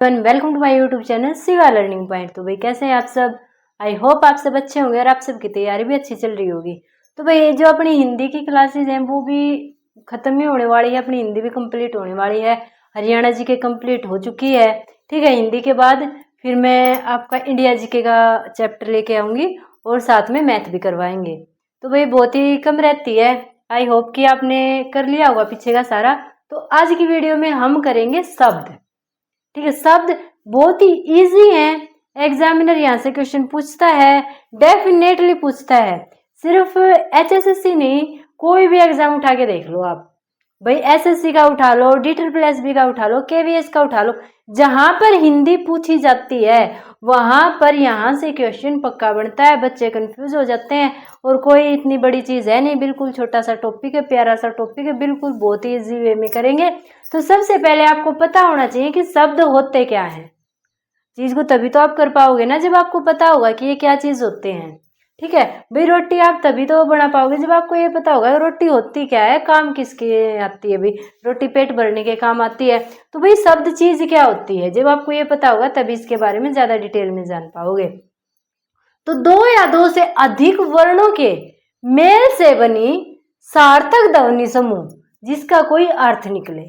Welcome to my YouTube channel Shiva learning point. तो भाई कैसे हैं आप सब। आई होप आप सब अच्छे होंगे और आप सबकी तैयारी भी अच्छी चल रही होगी। तो भाई जो अपनी हिंदी की क्लासेज हैं वो भी खत्म ही होने वाली है, अपनी हिंदी भी कंप्लीट होने वाली है। हरियाणा जी के कंप्लीट हो चुकी है, ठीक है। हिंदी के बाद फिर मैं आपका इंडिया जीके का चैप्टर लेके आऊँगी और साथ में मैथ भी करवाएंगे। तो भाई बहुत ही कम रहती है, आई होप कि आपने कर लिया होगा पीछे का सारा। तो आज की वीडियो में हम करेंगे शब्द, ठीक है। शब्द बहुत ही इजी है, एग्जामिनर यहाँ से क्वेश्चन पूछता है, डेफिनेटली पूछता है। सिर्फ HSSC नहीं, कोई भी एग्जाम उठा के देख लो आप भाई, SSC का उठा लो, DSSB का उठा लो, KVS का उठा लो, जहां पर हिंदी पूछी जाती है वहां पर यहाँ से क्वेश्चन पक्का बनता है। बच्चे कंफ्यूज हो जाते हैं और कोई इतनी बड़ी चीज है नहीं, बिल्कुल छोटा सा टॉपिक है, प्यारा सा टॉपिक है, बिल्कुल बहुत ही इजी वे में करेंगे। तो सबसे पहले आपको पता होना चाहिए कि शब्द होते क्या हैं। चीज को तभी तो आप कर पाओगे ना जब आपको पता होगा कि ये क्या चीज होते हैं, ठीक है। भाई रोटी आप तभी तो बना पाओगे जब आपको ये पता होगा रोटी होती क्या है, काम किसके आती है। भाई रोटी पेट भरने के काम आती है। तो भाई शब्द चीज क्या होती है, जब आपको ये पता होगा तभी इसके बारे में ज्यादा डिटेल में जान पाओगे। तो दो या दो से अधिक वर्णों के मेल से बनी सार्थक ध्वनि समूह जिसका कोई अर्थ निकले,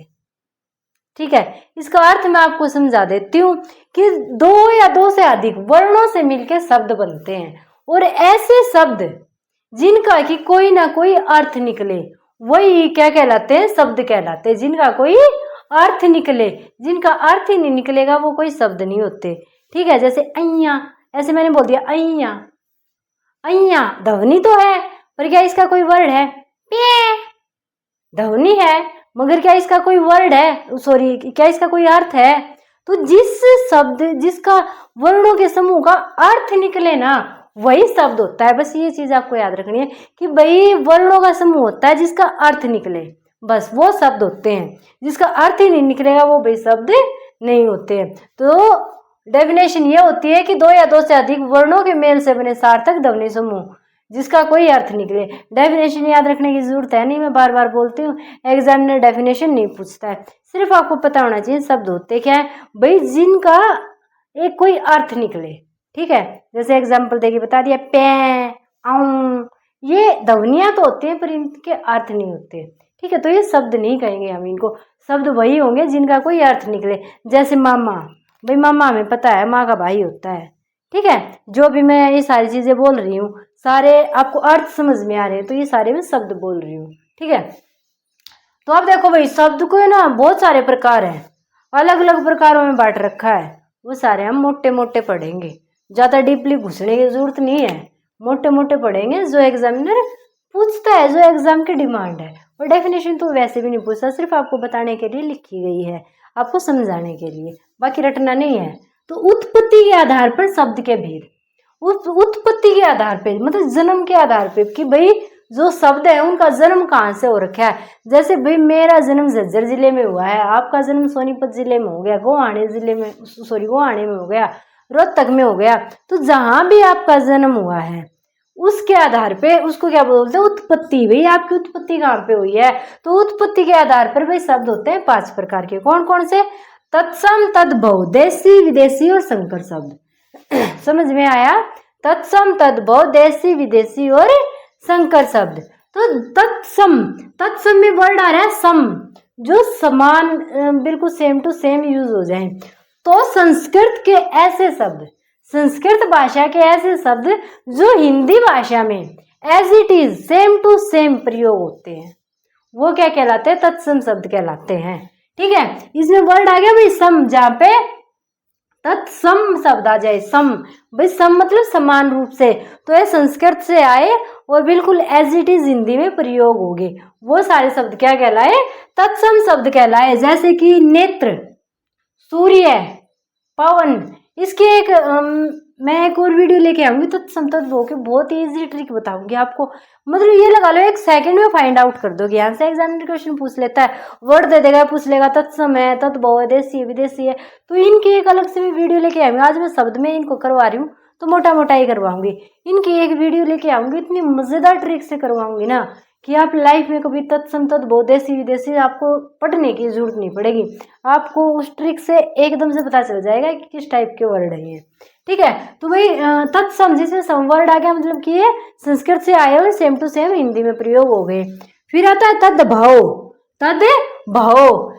ठीक है। इसका अर्थ मैं आपको समझा देती हूँ कि दो या दो से अधिक वर्णों से मिलकर शब्द बनते हैं और ऐसे शब्द जिनका कि कोई ना कोई अर्थ निकले वही क्या कहलाते हैं, शब्द कहलाते हैं। जिनका कोई अर्थ निकले, जिनका अर्थ ही नहीं निकलेगा वो कोई शब्द नहीं होते, ठीक है। जैसे अइया, ऐसे मैंने बोल दिया अइया, अइया ध्वनि तो है पर क्या इसका कोई वर्ड है, पे ध्वनि है मगर क्या इसका कोई वर्ड है, सॉरी क्या इसका कोई अर्थ है। तो जिस शब्द जिसका वर्णों के समूह का अर्थ निकले ना वही शब्द होता है। बस ये चीज आपको याद रखनी है कि भाई वर्णों का समूह होता है जिसका अर्थ निकले, बस वो शब्द होते हैं। जिसका अर्थ ही नहीं निकलेगा वो भाई शब्द नहीं होते। तो डेफिनेशन ये होती है कि दो या दो से अधिक वर्णों के मेल से बने सार्थक ध्वनि समूह जिसका कोई अर्थ निकले। डेफिनेशन याद रखने की जरूरत है नहीं, मैं बार बार बोलती हूँ, एग्जामिनर डेफिनेशन नहीं पूछता है। सिर्फ आपको पता होना चाहिए शब्द होते क्या है भाई, जिनका एक कोई अर्थ निकले, ठीक है। जैसे एग्जाम्पल देके बता दिया पे आऊं, ये ध्वनियां तो होती हैं पर इनके अर्थ नहीं होते, ठीक है। तो ये शब्द नहीं कहेंगे हम इनको, शब्द वही होंगे जिनका कोई अर्थ निकले। जैसे मामा, भाई मामा हमें पता है माँ का भाई होता है, ठीक है। जो भी मैं ये सारी चीजें बोल रही हूँ सारे आपको अर्थ समझ में आ रहे हैं, तो ये सारे मैं शब्द बोल रही हूँ, ठीक है। तो आप देखो भाई शब्द को ना बहुत सारे प्रकार हैं, अलग अलग प्रकारों में बांट रखा है। वो सारे हम मोटे मोटे पढ़ेंगे, ज्यादा डीपली घुसने की जरूरत नहीं है, मोटे मोटे पढ़ेंगे जो एग्जामिनर पूछता है, जो एग्जाम की डिमांड है। और डेफिनेशन तो वैसे भी नहीं पूछता, सिर्फ आपको बताने के लिए लिखी गई है, आपको समझाने के लिए, बाकी रटना नहीं है। तो उत्पत्ति के आधार पर शब्द के भेद, उत्पत्ति के आधार पे मतलब जन्म के आधार पे कि भाई जो शब्द है उनका जन्म कहाँ से हो रखा है। जैसे भाई मेरा जन्म झज्जर जिले में हुआ है, आपका जन्म सोनीपत जिले में हो गया, गोहाने जिले में गोहाने में हो गया, रोहतक में हो गया। तो जहां भी आपका जन्म हुआ है उसके आधार पे उसको क्या बोलते हैं, उत्पत्ति। भाई आपकी उत्पत्ति कहाँ पे हुई है, तो उत्पत्ति के आधार पर भाई शब्द होते हैं 5 प्रकार के। कौन कौन से, तत्सम, तद्भव, देशी, विदेशी और संकर शब्द। समझ में आया, तत्सम, तद्भव, देशी, विदेशी और संकर शब्द। तो तत्सम, तत्सम में वर्ड आ रहा है सम, जो समान बिल्कुल सेम टू सेम यूज हो जाए। तो संस्कृत के ऐसे शब्द, संस्कृत भाषा के ऐसे शब्द जो हिंदी भाषा में as it is same to same प्रयोग होते हैं वो क्या कहलाते हैं, तत्सम शब्द कहलाते हैं, ठीक है। इसमें वर्ड आ गया भाई सम, जहां पे तत्सम शब्द आ जाए, सम भाई सम मतलब समान रूप से, तो ये संस्कृत से आए और बिल्कुल एज इट इज हिंदी में प्रयोग हो गए, वो सारे शब्द क्या कहलाए, तत्सम शब्द कहलाए। जैसे कि नेत्र, सूर्य, पवन। इसके एक मैं एक और वीडियो लेके आऊंगी तत्सम तद्भव के, बहुत ही इजी ट्रिक बताऊंगी आपको। मतलब ये लगा लो 1 सेकंड में फाइंड आउट कर दोगे, यहाँ से एग्जामिनर क्वेश्चन पूछ लेता है, वर्ड दे देगा, पूछ लेगा तत्सम है, तद्भव है, देशी है, विदेशी है। तो इनकी एक अलग से मैं वीडियो लेके आऊंगी। आज मैं शब्द में इनको करवा रही हूँ तो मोटा मोटा ही करवाऊंगी, इनकी एक वीडियो लेके आऊंगी, इतनी मजेदार ट्रिक से करवाऊंगी ना कि आप लाइफ में कभी तत्सम तद्भव देसी विदेशी आपको पढ़ने की जरूरत नहीं पड़ेगी। आपको उस ट्रिक से एकदम से पता चल जाएगा कि किस टाइप के वर्ड है ये। ठीक है, तो भाई तत्सम जिसमें सम वर्ड आ गया, मतलब कि ये संस्कृत से आए और सेम टू सेम हिंदी में प्रयोग हो गए। फिर आता है तद्भव। तद्भव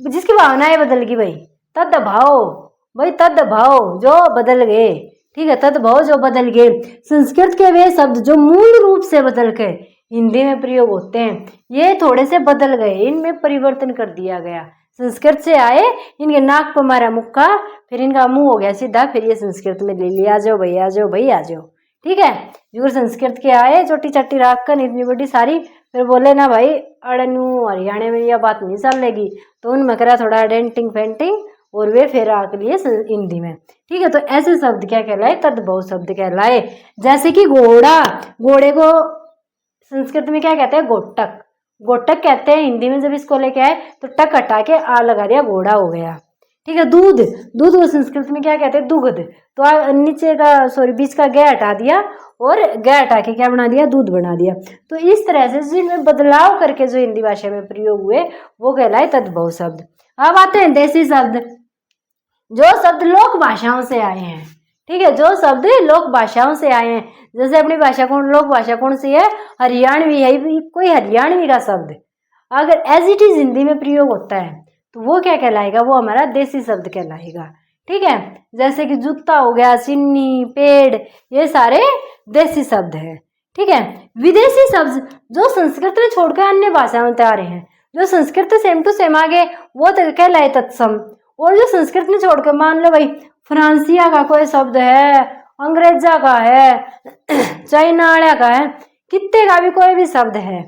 जिसकी भावनाएं बदल गई भाई, तद्भव भाई, तद्भव जो बदल गए। ठीक है, तद्भव जो बदल गए। संस्कृत के वे शब्द जो मूल रूप से बदल के हिंदी में प्रयोग होते हैं, ये थोड़े से बदल गए, इनमें परिवर्तन कर दिया गया। संस्कृत से आए, इनके नाक पर मारा मुक्का, फिर इनका मुंह हो गया सीधा, फिर ये संस्कृत में ले लिया, आ जाओ भाई, आ जाओ भाई, आ जाओ। ठीक है, जो संस्कृत के आए चोटी चट्टी राख कर इतनी बड़ी सारी, फिर बोले ना भाई अड़नू हरियाणा में यह बात नहीं चलेगी, तो उनमें करा थोड़ा डेंटिंग पेंटिंग और वे फिर आके लिए हिंदी में। ठीक है, तो ऐसे शब्द क्या कहलाए, तद्भव शब्द कहलाए। जैसे कि घोड़ा, घोड़े को संस्कृत में क्या कहते हैं, गोटक, गोटक कहते हैं। हिंदी में जब इसको लेके आए तो टक हटा के आ लगा दिया, घोड़ा हो गया। ठीक है, दूध, दूध को संस्कृत में क्या कहते हैं, दुग्ध, तो नीचे का बीच का ग हटा दिया और ग हटा के क्या बना दिया, दूध बना दिया। तो इस तरह से जिनमें बदलाव करके जो हिंदी भाषा में प्रयोग हुए वो कहलाए तद्भव शब्द। अब आते हैं देसी शब्द, जो शब्द लोक भाषाओं से आए हैं। ठीक है, जो शब्द लोक भाषाओं से आए हैं, जैसे अपनी भाषा कौन, लोक भाषा कौन सी है, हरियाणवी है। कोई हरियाणवी का शब्द अगर एज इट इज हिंदी में प्रयोग होता है तो वो क्या कहलाएगा, वो हमारा देसी शब्द कहलाएगा। ठीक है, जैसे कि जूता हो गया, सिन्नी, पेड़, ये सारे देसी शब्द है। ठीक है, विदेशी शब्द जो संस्कृत में छोड़कर अन्य भाषाओं में आ रहे हैं, जो संस्कृत सेम टू सेम आ गए वो तो कहलाए तत्सम। और जो संस्कृत में छोड़कर, मान लो भाई फ्रांसिया का कोई शब्द है, अंग्रेजा का है, चाइना का है, कितने का भी कोई भी शब्द है,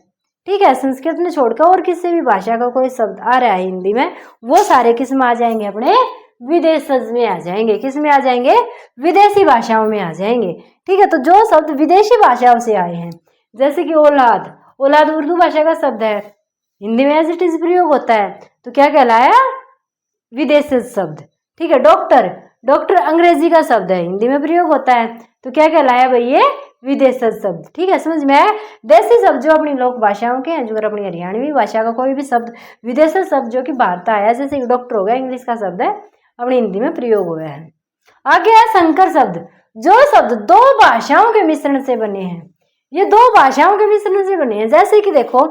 ठीक है, संस्कृत में छोड़कर और किसी भी भाषा का कोई शब्द आ रहा है हिंदी में, वो सारे किस में आ जाएंगे, अपने विदेशज में आ जाएंगे। किस में आ जाएंगे, विदेशी भाषाओं में आ जाएंगे। ठीक है, तो जो शब्द विदेशी भाषाओं से आए हैं, जैसे कि औलाद, औलाद उर्दू भाषा का शब्द है, हिंदी में एज इट इज प्रयोग होता है, तो क्या कहलाया, विदेशी शब्द। ठीक है, डॉक्टर, डॉक्टर अंग्रेजी का शब्द है, हिंदी में प्रयोग होता है, तो क्या कहलाया भाई, ये विदेशी शब्द। ठीक है, समझ में आया। देसी शब्द जो अपनी लोक भाषाओं के हैं, जो अपनी हरियाणवी भाषा का कोई भी शब्द, विदेशी शब्द जो कि भारत आया, जैसे डॉक्टर हो गया, इंग्लिश का शब्द है, अपनी हिंदी में प्रयोग हुआ है। आगे है संकर शब्द, जो शब्द दो भाषाओं के मिश्रण से बने हैं। ये दो भाषाओं के मिश्रण से बने हैं, जैसे कि देखो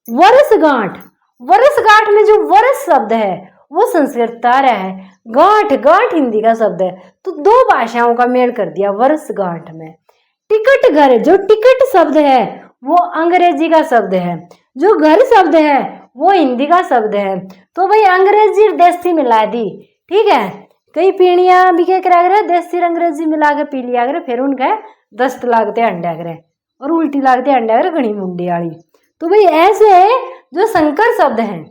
वर्षगांठ, वर्षगांठ में जो वर्ष शब्द है वो संस्कृत आ रहा है, गांठ, गांठ हिंदी का शब्द है, तो दो भाषाओं का मेल कर दिया वर्षगांठ में। टिकट घर, जो टिकट शब्द है वो अंग्रेजी का शब्द है, जो घर शब्द है वो हिंदी का शब्द है, तो भाई अंग्रेजी देसी मिला दी। ठीक है, कई पीढ़ियां भी क्या करा करे, देसी अंग्रेजी मिला के पी लिया करे, फिर उनके दस्त लागते अंडा करे और उल्टी लागते अंडा करे, घनी मुंडी वाली। तो भाई ऐसे जो संकर शब्द हैं,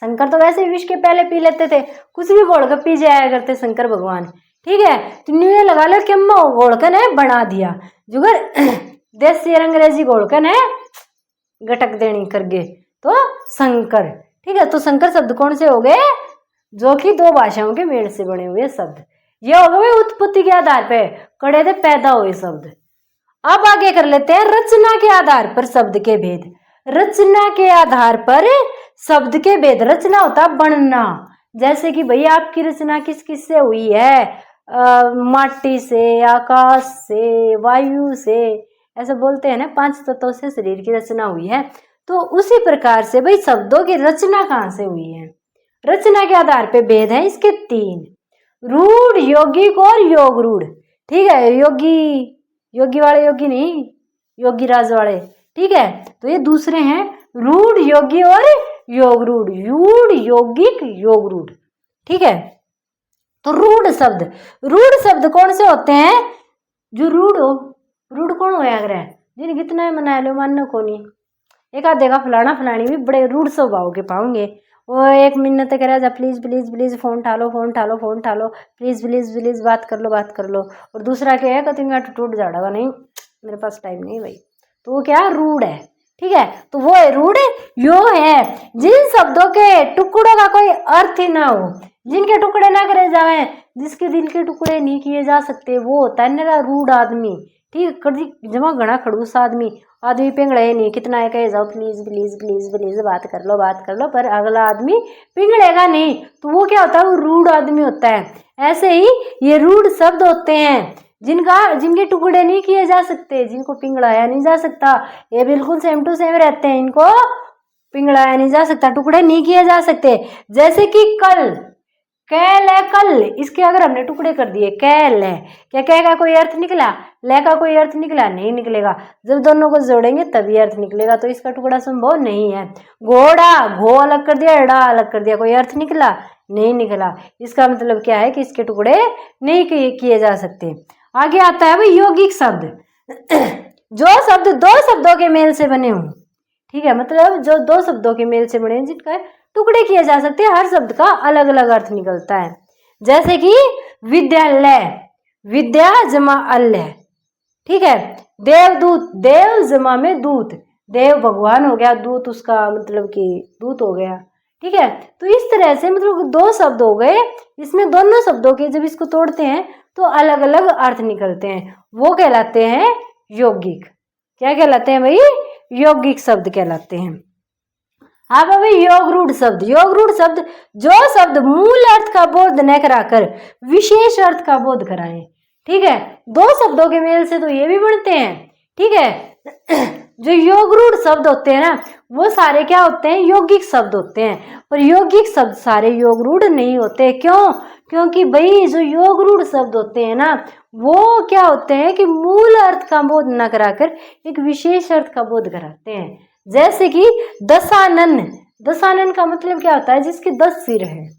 शंकर तो वैसे विष के पहले पी लेते थे, कुछ भी घोल कर पी जाया करते शंकर भगवान। ठीक है, तो न्यू लगा लो कि अम्मा घोलकन है बना दिया, जुगर देसी अंग्रेजी घोलकन है गटक देनी करके, तो शंकर। ठीक है, तो शंकर शब्द कौन से हो गए, जो कि दो भाषाओं के मेल से बने हुए शब्द। ये हो गए उत्पत्ति के आधार पे कड़े थे पैदा हुए शब्द। अब आगे कर लेते हैं रचना के आधार पर शब्द के भेद। रचना के आधार पर शब्द के भेद, रचना होता बनना, जैसे कि भैया आपकी रचना किस किस से हुई है, माटी से, आकाश से, वायु से, ऐसे बोलते हैं ना, 5 तत्वों से शरीर की रचना हुई है। तो उसी प्रकार से भाई शब्दों की रचना कहाँ से हुई है, रचना के आधार पे भेद है इसके 3, रूढ़, यौगिक और योग रूढ़। ठीक है, योगी, योगी वाले योगी नहीं, योगी राज वाले। ठीक है, तो ये दूसरे हैं, रूढ़, योगी और योग रूढ़, रूढ़, यौगिक, योग रूढ़। ठीक है, तो रूढ़ शब्द, रूढ़ शब्द कौन से होते हैं, जो रूढ़ हो, रूढ़ कौन होया करे, जिन कितना मना लो मानने को नहीं, एक आध देखा फलाना फलानी भी बड़े रूढ़ स्वभाव के पाओगे, वो 1 मिनट तक कह प्लीज प्लीज प्लीज फोन उठा लो, फोन उठा लो, फोन उठा लो, प्लीज प्लीज प्लीज बात कर लो, बात कर लो, और दूसरा क्या है कतिंगा टूट जाएगा, नहीं मेरे पास टाइम नहीं भाई, तो वो क्या रूढ़ है। ठीक है, तो वो है रूढ़, यो है जिन शब्दों के टुकड़ों का कोई अर्थ ही ना हो, जिनके टुकड़े ना करे जाए, जिसके दिल के टुकड़े नहीं किए जा सकते, वो होता है मेरा रूढ़ आदमी। ठीक है, जमा घना खड़ूस आदमी, आदमी पिंगड़े नहीं, कितना है कहे जाओ प्लीज प्लीज प्लीज प्लीज बात कर लो, पर अगला आदमी पिंगड़ेगा नहीं, तो वो क्या होता है, वो रूड आदमी होता है। ऐसे ही ये रूड शब्द होते हैं जिनके टुकड़े नहीं किए जा सकते, जिनको पिंगड़ाया नहीं जा सकता। ये बिल्कुल सेम टू सेम रहते हैं, इनको पिंगड़ाया नहीं जा सकता, टुकड़े नहीं किए जा सकते। जैसे कि कल, कैल है कल, इसके अगर हमने टुकड़े कर दिए, कैल है, क्या कै का कोई अर्थ निकला, ले का कोई अर्थ निकला, नहीं निकलेगा। जब दोनों को जोड़ेंगे तभी अर्थ निकलेगा, तो इसका टुकड़ा संभव नहीं है। घोड़ा, घो अलग कर दिया, डा अलग कर दिया, कोई अर्थ निकला, नहीं निकला। इसका मतलब क्या है कि इसके टुकड़े नहीं किए जा सकते। आगे आता है भाई यौगिक शब्द। जो शब्द दो शब्दों के मेल से बने हों, ठीक है, मतलब जो दो शब्दों के मेल से बने जिनका टुकड़े किए जा सकते हैं, हर शब्द का अलग अलग अर्थ निकलता है। जैसे कि विद्यालय, विद्या जमा अल्य, ठीक है। देवदूत, देव जमा में दूत, देव भगवान हो गया, दूत उसका मतलब कि दूत हो गया, ठीक है। तो इस तरह से मतलब दो शब्द हो गए, इसमें दोनों शब्दों के जब इसको तोड़ते हैं तो अलग अलग अर्थ निकलते हैं, वो कहलाते हैं यौगिक। क्या कहलाते हैं भाई, यौगिक शब्द कहलाते हैं। अब भाई योग रूढ़ शब्द, योग रूढ़ शब्द जो शब्द मूल अर्थ का बोध न कराकर विशेष अर्थ का बोध कराएं, ठीक है। दो शब्दों के मेल से तो ये भी बनते हैं, ठीक है। जो योग रूढ़ शब्द होते हैं ना, वो सारे क्या होते हैं, यौगिक शब्द होते हैं। पर यौगिक शब्द सारे योग रूढ़ नहीं होते। क्यों? क्योंकि भाई जो योग रूढ़ शब्द होते हैं ना, वो क्या होते हैं कि मूल अर्थ का बोध न कराकर एक विशेष अर्थ का बोध कराते हैं। जैसे कि दशानन, दशानन का मतलब क्या होता है, जिसके 10 सिर हैं,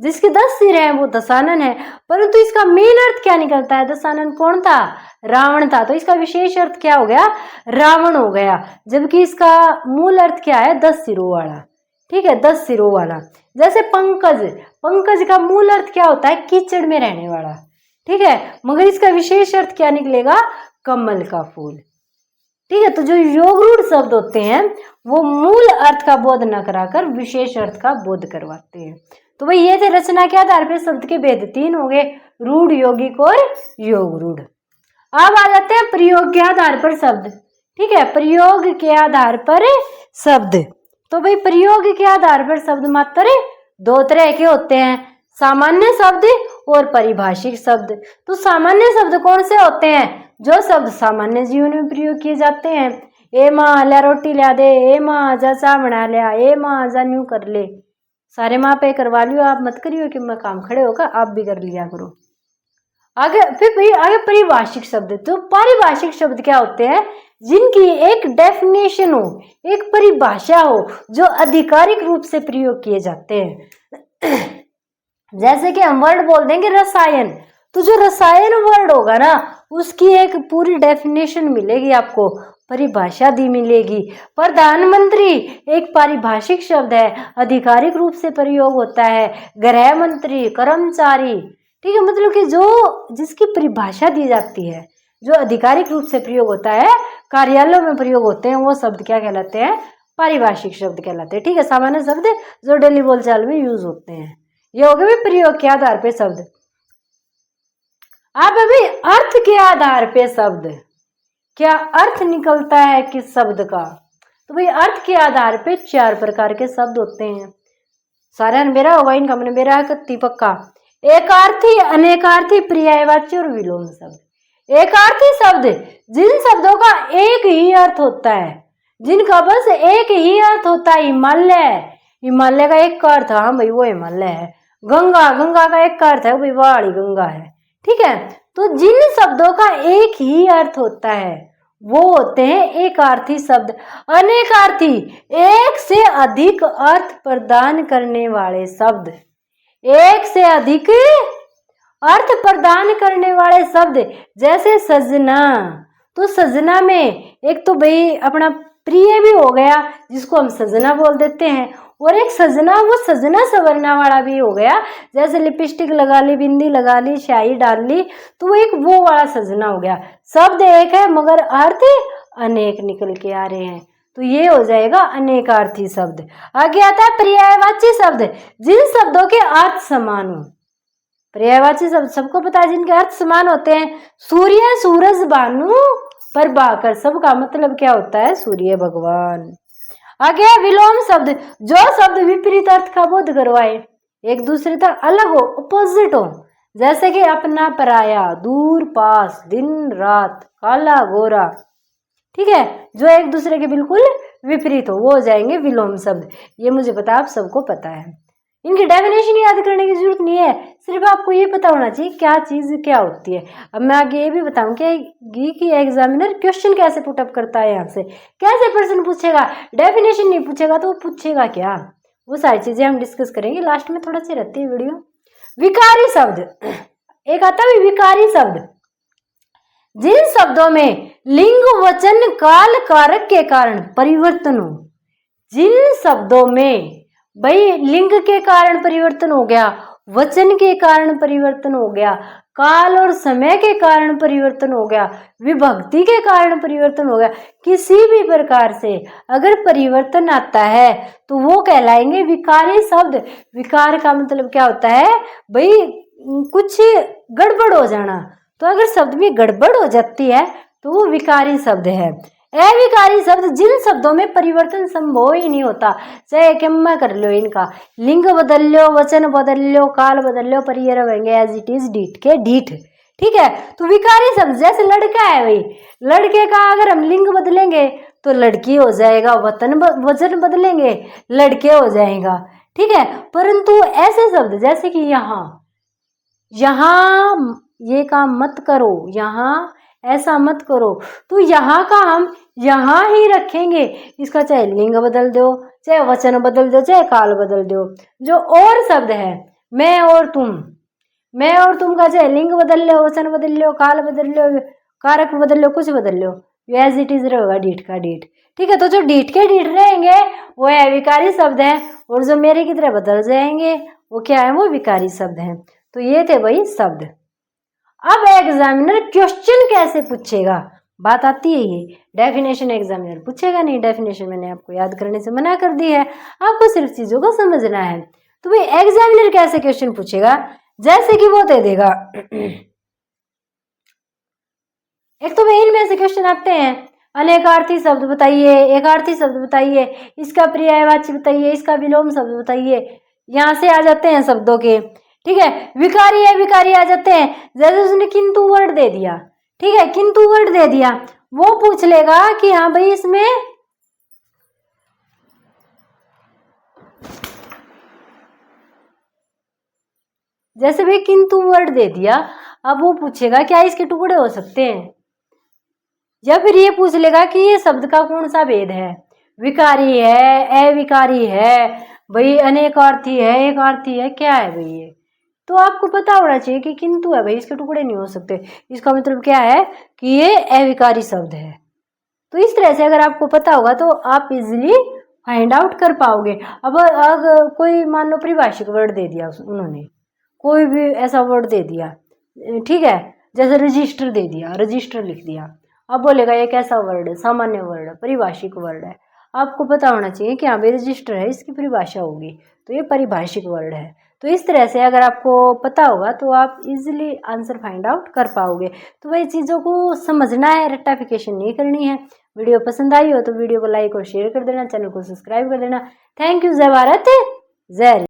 जिसके 10 सिर हैं वो दशानन है। परंतु इसका मेन अर्थ क्या निकलता है, दशानन कौन था, रावण था, तो इसका विशेष अर्थ क्या हो गया, रावण हो गया। जबकि इसका मूल अर्थ क्या है, 10 सिरों वाला, ठीक है, 10 सिरों वाला। जैसे पंकज, पंकज का मूल अर्थ क्या होता है, कीचड़ में रहने वाला, ठीक है, मगर इसका विशेष अर्थ क्या निकलेगा, कमल का फूल, ठीक है। तो जो योग रूढ़ शब्द होते हैं वो मूल अर्थ का बोध न कराकर विशेष अर्थ का बोध करवाते हैं। तो भाई ये थे रचना के आधार पर शब्द के भेद, 3 हो गए, रूढ़, यौगिक और योग रूढ़। अब आ जाते हैं प्रयोग के आधार पर शब्द, ठीक है, प्रयोग के आधार पर शब्द। तो भाई प्रयोग के आधार पर शब्द मात्र 2 तरह के होते हैं, सामान्य शब्द और परिभाषिक शब्द। तो सामान्य शब्द कौन से होते हैं, जो शब्द सामान्य जीवन में प्रयोग किए जाते हैं। ए माँ ला रोटी ला दे, ए माँ जा चा बना लिया, ए माँ जा न्यू कर ले, सारे माँ पे करवा लियो, आप मत करियो कि मैं काम खड़े होकर आप भी कर लिया करो। आगे फिर भाई आगे परिभाषिक शब्द। तो पारिभाषिक शब्द क्या होते हैं, जिनकी एक डेफिनेशन हो, एक परिभाषा हो, जो आधिकारिक रूप से प्रयोग किए जाते हैं। जैसे कि हम वर्ड बोल देंगे रसायन, तो जो रसायन वर्ड होगा ना, उसकी एक पूरी डेफिनेशन मिलेगी आपको, परिभाषा दी मिलेगी। प्रधानमंत्री एक पारिभाषिक शब्द है, आधिकारिक रूप से प्रयोग होता है। गृह मंत्री, कर्मचारी, ठीक है, मतलब कि जो जिसकी परिभाषा दी जाती है, जो आधिकारिक रूप से प्रयोग होता है, कार्यालयों में प्रयोग होते हैं, वो शब्द क्या कहलाते हैं, पारिभाषिक शब्द कहलाते हैं, ठीक है। सामान्य शब्द जो डेली बोलचाल में यूज होते हैं, ये हो गए प्रयोग के आधार पे शब्द। अब अभी अर्थ के आधार पे शब्द, क्या अर्थ निकलता है किस शब्द का, तो भाई अर्थ के आधार पे 4 प्रकार के शब्द होते हैं। सारा मेरा होगा, इनका मैंने मेरा कत्ती पक्का। एकार्थी, अनेकार्थी, पर्यायवाची और विलोम शब्द। एकार्थी शब्द जिन शब्दों का एक ही अर्थ होता है, जिनका बस एक ही अर्थ होता है। हिमालय, हिमालय का एक अर्थ, हाँ भाई वो हिमालय है। गंगा, गंगा का एक अर्थ है भाई वाली गंगा है, ठीक है। तो जिन शब्दों का एक ही अर्थ होता है वो होते हैं एकार्थी शब्द। अनेकार्थी, एक से अधिक अर्थ प्रदान करने वाले शब्द, एक से अधिक अर्थ प्रदान करने वाले शब्द। जैसे सजना, तो सजना में एक तो भाई अपना प्रिय भी हो गया, जिसको हम सजना बोल देते हैं, और एक सजना, वो सजना सवरना वाला भी हो गया। जैसे लिपस्टिक लगा ली, बिंदी लगा ली, स्याही डाल ली, तो वो एक वो वाला सजना हो गया। शब्द एक है मगर अर्थ अनेक निकल के आ रहे हैं, तो ये हो जाएगा अनेकार्थी शब्द। आगे आता है पर्यायवाची शब्द, जिन शब्दों के अर्थ समान हो। पर्यायवाची शब्द सबको पता है, जिनके अर्थ समान होते हैं। सूर्य, सूरज, भानु प्रभाकर शब्द का मतलब क्या होता है? सूर्य भगवान। आगे विलोम शब्द, जो शब्द विपरीत अर्थ का बोध करवाए, एक दूसरे तक अलग हो, अपोजिट हो, जैसे कि अपना पराया, दूर पास, दिन रात, काला गोरा, ठीक है, जो एक दूसरे के बिल्कुल विपरीत हो, वो हो जाएंगे विलोम शब्द। ये मुझे पता, आप सबको पता है। इनकी डेफिनेशन याद करने की जरूरत नहीं है, सिर्फ आपको ये पता होना चाहिए क्या चीज क्या होती है। अब मैं आगे ये भी बताऊंगी कि एग्जामिनर क्वेश्चन कैसे पुटअप करता है, यहाँ से कैसे प्रश्न पूछेगा, डेफिनेशन नहीं पूछेगा तो पूछेगा क्या, वो सारी चीजें हम डिस्कस करेंगे। लास्ट में थोड़ा सी रहती है वीडियो। विकारी शब्द, एक आता है विकारी शब्द, जिन शब्दों में लिंग वचन काल कारक के कारण परिवर्तन हो, जिन शब्दों में भाई लिंग के कारण परिवर्तन हो गया, वचन के कारण परिवर्तन हो गया, काल और समय के कारण परिवर्तन हो गया, विभक्ति के कारण परिवर्तन हो गया, किसी भी प्रकार से अगर परिवर्तन आता है तो वो कहलाएंगे विकारी शब्द। विकार का मतलब क्या होता है भाई? कुछ गड़बड़ हो जाना। तो अगर शब्द में गड़बड़ हो जाती है तो वो विकारी शब्द है। अविकारी शब्द, जिन शब्दों में परिवर्तन संभव ही नहीं होता, चाहे क्या कर लो, इनका लिंग बदल लो, वचन बदल लो, काल बदल लो, पर ये रहेंगे एज इट इज, डीठ के डीठ, ठीक है। तो विकारी शब्द जैसे लड़का है भाई, लड़के का अगर हम लिंग बदलेंगे तो लड़की हो जाएगा, वचन बदलेंगे लड़के हो जाएगा, ठीक है। परंतु ऐसे शब्द जैसे कि यहाँ ये काम मत करो, यहाँ ऐसा मत करो, तो यहाँ का हम यहाँ ही रखेंगे, इसका चाहे लिंग बदल दो, चाहे वचन बदल दो, चाहे काल बदल दो। जो और शब्द है मैं और तुम, मैं और तुम का चाहे लिंग बदल लो, वचन बदल लो, काल बदल लो, कारक बदल लो, कुछ बदल लो, एज इट इज रहेगा डीठ का डीठ, ठीक है। तो जो डीठ के डीठ रहेंगे वो है विकारी शब्द है, और जो मेरे की तरह बदल जाएंगे वो क्या है? वो विकारी शब्द है। तो ये थे भाई शब्द। अब एग्जामिनर क्वेश्चन कैसे पूछेगा, बात आती है ये। डेफिनेशन एग्जामिनर पूछेगा नहीं, डेफिनेशन मैंने आपको याद करने से मना कर दी है, आपको सिर्फ चीजों को समझना है। तो भाई एग्जामिनर कैसे क्वेश्चन पूछेगा? जैसे कि वो दे देगा एक तो भाई इनमें से क्वेश्चन आते हैं, अनेकार्थी शब्द बताइए, एकार्थी शब्द बताइए, इसका पर्यायवाची बताइए, इसका विलोम शब्द बताइए, यहाँ से आ जाते हैं शब्दों के, ठीक है। विकारी है, विकारी आ जाते हैं, जैसे उसने किंतु वर्ड दे दिया, ठीक है, किंतु वर्ड दे दिया, वो पूछ लेगा कि हाँ भाई इसमें जैसे भाई किंतु वर्ड दे दिया, अब वो पूछेगा क्या इसके टुकड़े हो सकते हैं, या फिर ये पूछ लेगा कि ये शब्द का कौन सा भेद है, विकारी है, अविकारी है, भाई अनेकार्थी है, एकार्थी है, क्या है भाई ये। तो आपको पता होना चाहिए कि किंतु है भाई, इसके टुकड़े नहीं हो सकते, इसका मतलब क्या है कि ये अविकारी शब्द है। तो इस तरह से अगर आपको पता होगा तो आप इजिली फाइंड आउट कर पाओगे। अब अगर कोई मान लो परिभाषिक वर्ड दे दिया उन्होंने, कोई भी ऐसा वर्ड दे दिया, ठीक है, जैसे रजिस्टर दे दिया, रजिस्टर लिख दिया, अब बोलेगा ये कैसा वर्ड है? सामान्य वर्ड है, परिभाषिक वर्ड है। आपको पता होना चाहिए कि हाँ भाई रजिस्टर है, इसकी परिभाषा होगी, तो ये परिभाषिक वर्ड है। तो इस तरह से अगर आपको पता होगा तो आप इजीली आंसर फाइंड आउट कर पाओगे। तो वही चीज़ों को समझना है, रट्टाफिकेशन नहीं करनी है। वीडियो पसंद आई हो तो वीडियो को लाइक और शेयर कर देना, चैनल को सब्सक्राइब कर देना। Thank you. जय भारत, जय